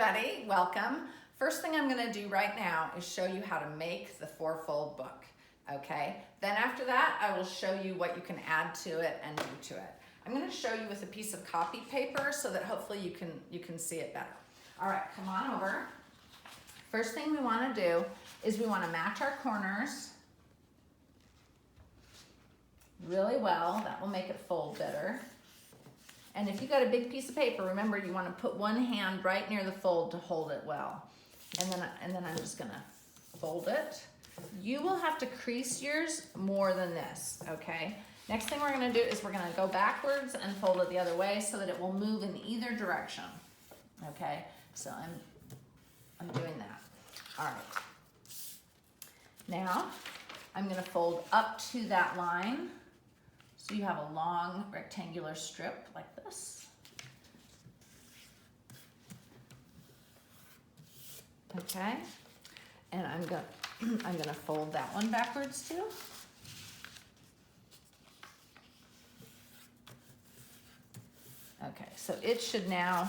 everybody, welcome. First thing I'm gonna do right now is show you how to make the four-fold book, okay? Then after that, I will show you what you can add to it and do to it. I'm gonna show you with a piece of copy paper so that hopefully you can see it better. All right, come on over. First thing we wanna do is we wanna match our corners really well. That will make it fold better. And if you got a big piece of paper, remember you want to put one hand right near the fold to hold it well. And then I'm just gonna fold it. You will have to crease yours more than this, okay? Next thing we're gonna do is we're gonna go backwards and fold it the other way so that it will move in either direction, okay? So I'm doing that. All right. Now, I'm gonna fold up to that line. So you have a long rectangular strip like this. Okay, and I'm gonna fold that one backwards too. Okay, so it should now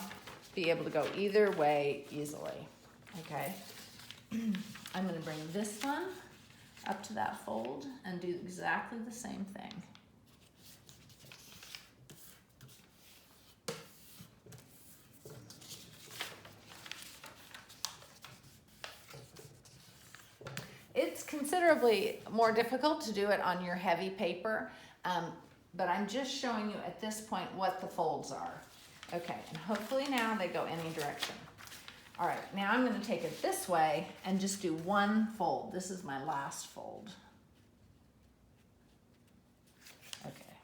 be able to go either way easily. Okay, I'm gonna bring this one up to that fold and do exactly the same thing. It's considerably more difficult to do it on your heavy paper, but I'm just showing you at this point what the folds are. Okay, and hopefully now they go any direction. All right, now I'm gonna take it this way and just do one fold. This is my last fold. Okay.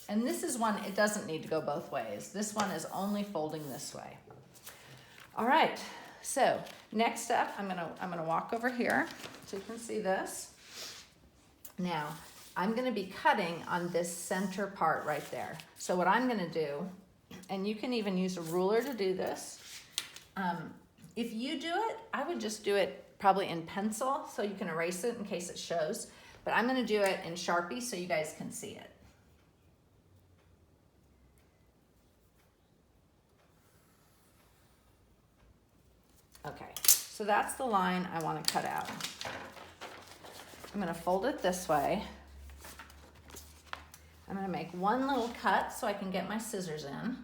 And this is one, it doesn't need to go both ways. This one is only folding this way. All right. So next up, I'm gonna walk over here so you can see this. Now, I'm gonna be cutting on this center part right there. So what I'm gonna do, and you can even use a ruler to do this. If you do it, I would just do it probably in pencil so you can erase it in case it shows. But I'm gonna do it in Sharpie so you guys can see it. Okay, so that's the line I want to cut out. I'm going to fold it this way. I'm going to make one little cut so I can get my scissors in.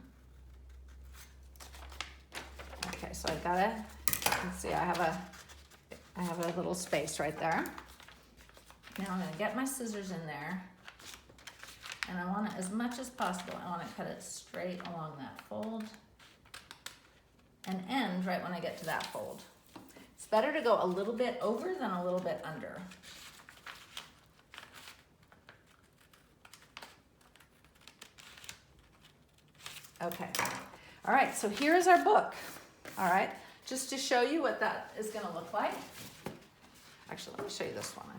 Okay, so I've got you can see I have a little space right there. Now I'm going to get my scissors in there. And I want it as much as possible. I want to cut it straight along that fold and end right when I get to that fold. It's better to go a little bit over than a little bit under. Okay, all right, so here is our book. All right, just to show you what that is gonna look like. Actually, let me show you this one, I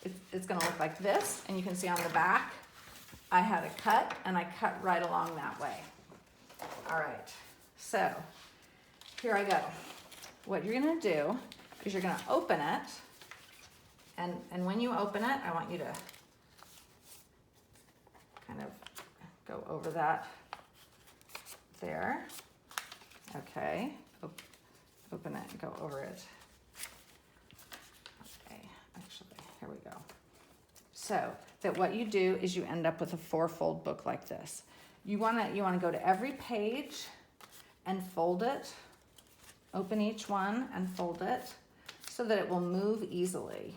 think. It's gonna look like this, and you can see on the back, I had a cut, and I cut right along that way. All right, so here I go. What you're gonna do is you're gonna open it, and when you open it, I want you to kind of go over that there. Okay, open it and go over it. Okay, actually, here we go. So that what you do is you end up with a four-fold book like this. You wanna go to every page and fold it, open each one and fold it so that it will move easily.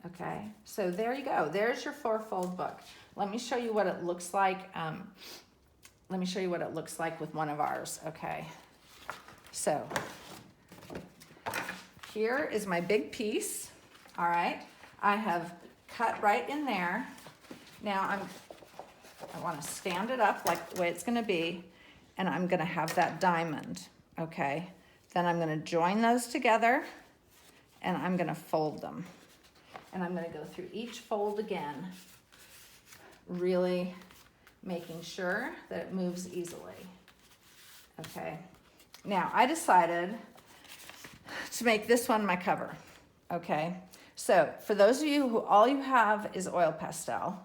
Okay, so there you go. There's your four-fold book. Let me show you what it looks like. Let me show you what it looks like with one of ours, okay? So here is my big piece, all right? I have cut right in there. Now I want to stand it up like the way it's going to be, and I'm going to have that diamond, okay? Then I'm going to join those together, and I'm going to fold them. And I'm going to go through each fold again, really making sure that it moves easily, okay? Now, I decided to make this one my cover, okay? So for those of you who all you have is oil pastel,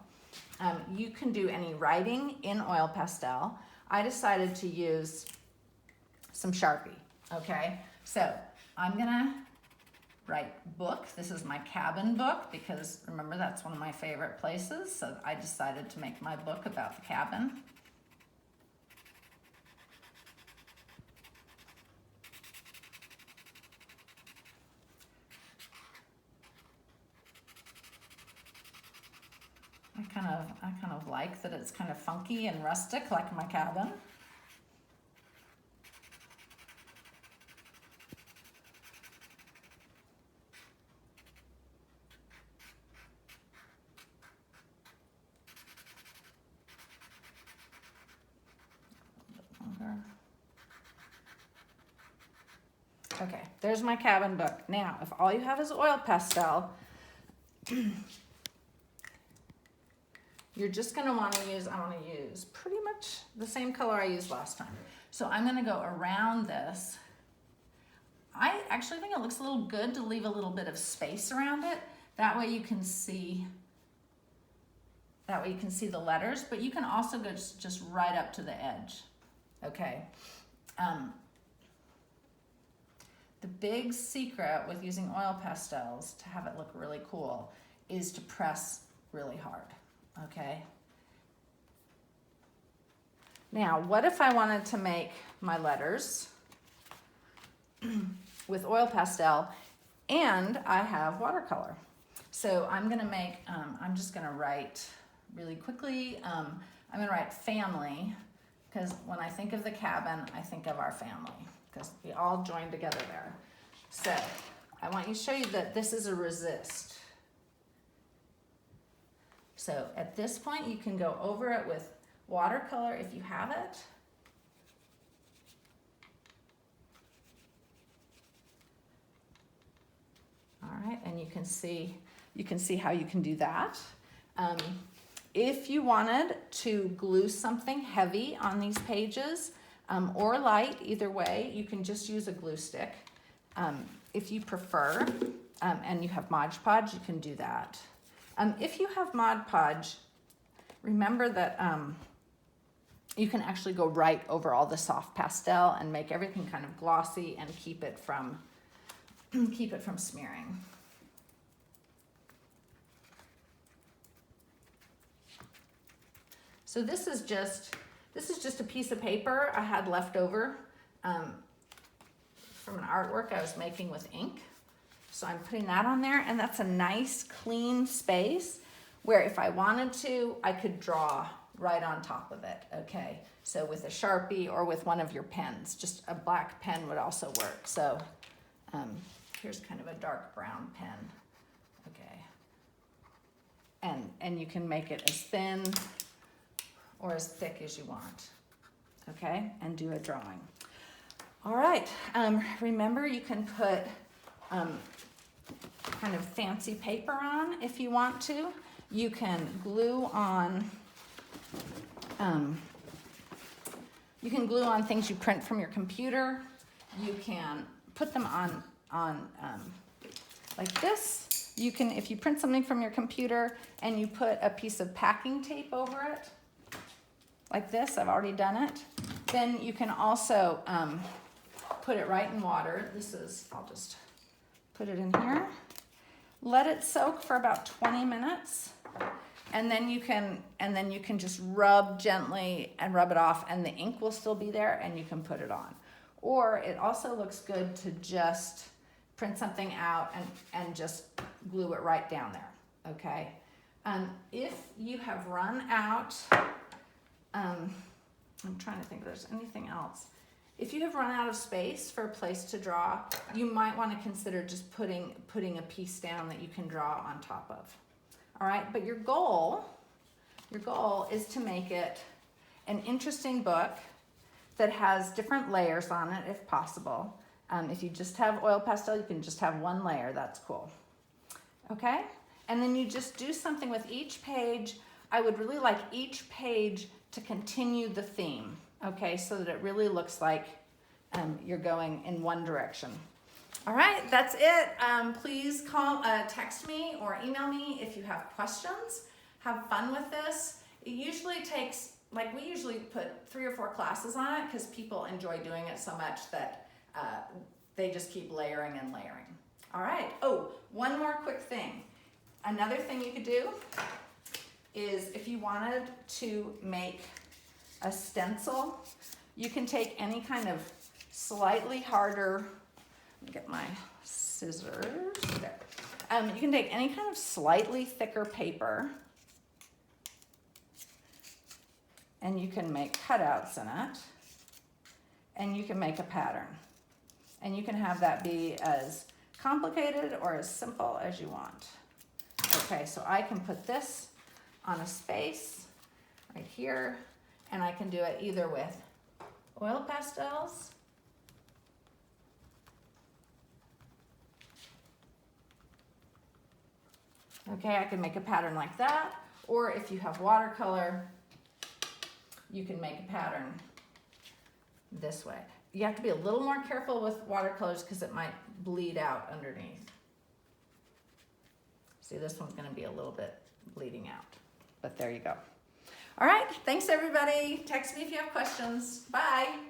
You can do any writing in oil pastel. I decided to use some Sharpie, okay? So I'm gonna write book. This is my cabin book because remember that's one of my favorite places. So I decided to make my book about the cabin. I kind of like that it's kind of funky and rustic like my cabin. Okay, there's my cabin book. Now, if all you have is oil pastel, you're just gonna wanna use, I wanna use pretty much the same color I used last time. So I'm gonna go around this. I actually think it looks a little good to leave a little bit of space around it. That way you can see the letters, but you can also go just right up to the edge, okay? The big secret with using oil pastels to have it look really cool is to press really hard, okay? Now, what if I wanted to make my letters with oil pastel and I have watercolor? So I'm gonna make, I'm just gonna write really quickly. I'm gonna write family because when I think of the cabin, I think of our family because we all joined together there. So I want you to show you that this is a resist. So at this point, you can go over it with watercolor if you have it. All right, and you can see how you can do that. If you wanted to glue something heavy on these pages or light, either way, you can just use a glue stick. If you prefer, and you have Mod Podge, you can do that. If you have Mod Podge, remember that you can actually go right over all the soft pastel and make everything kind of glossy and keep it from smearing. So this is just a piece of paper I had left over from an artwork I was making with ink. So I'm putting that on there, and that's a nice clean space where if I wanted to, I could draw right on top of it, okay? So with a Sharpie or with one of your pens, just a black pen would also work. So here's kind of a dark brown pen, okay? And you can make it as thin or as thick as you want, okay? And do a drawing. All right, remember you can put kind of fancy paper on if you want to. You can glue on things you print from your computer. You can put them on like this. You can, if you print something from your computer and you put a piece of packing tape over it, like this, I've already done it. Then you can also put it right in water. I'll just put it in here. Let it soak for about 20 minutes. And then you can just rub gently and rub it off, and the ink will still be there and you can put it on. Or it also looks good to just print something out and just glue it right down there, okay? If you have run out, I'm trying to think if there's anything else. If you have run out of space for a place to draw, you might want to consider just putting a piece down that you can draw on top of. All right, but your goal is to make it an interesting book that has different layers on it if possible. If you just have oil pastel, you can just have one layer, that's cool. Okay, and then you just do something with each page. I would really like each page to continue the theme, okay, so that it really looks like you're going in one direction. All right, that's it. Please text me or email me if you have questions. have fun with this. It usually takes, like we usually put 3 or 4 classes on it because people enjoy doing it so much that they just keep layering and layering. All right, oh, one more quick thing. Another thing you could do is if you wanted to make a stencil, you can take any kind of slightly harder, let me get my scissors there. You can take any kind of slightly thicker paper and you can make cutouts in it and you can make a pattern. And you can have that be as complicated or as simple as you want. Okay, so I can put this on a space right here, and I can do it either with oil pastels, okay, I can make a pattern like that, or if you have watercolor, you can make a pattern this way. You have to be a little more careful with watercolors because it might bleed out underneath. See, this one's gonna be a little bit bleeding out, but there you go. All right, thanks everybody. Text me if you have questions. Bye.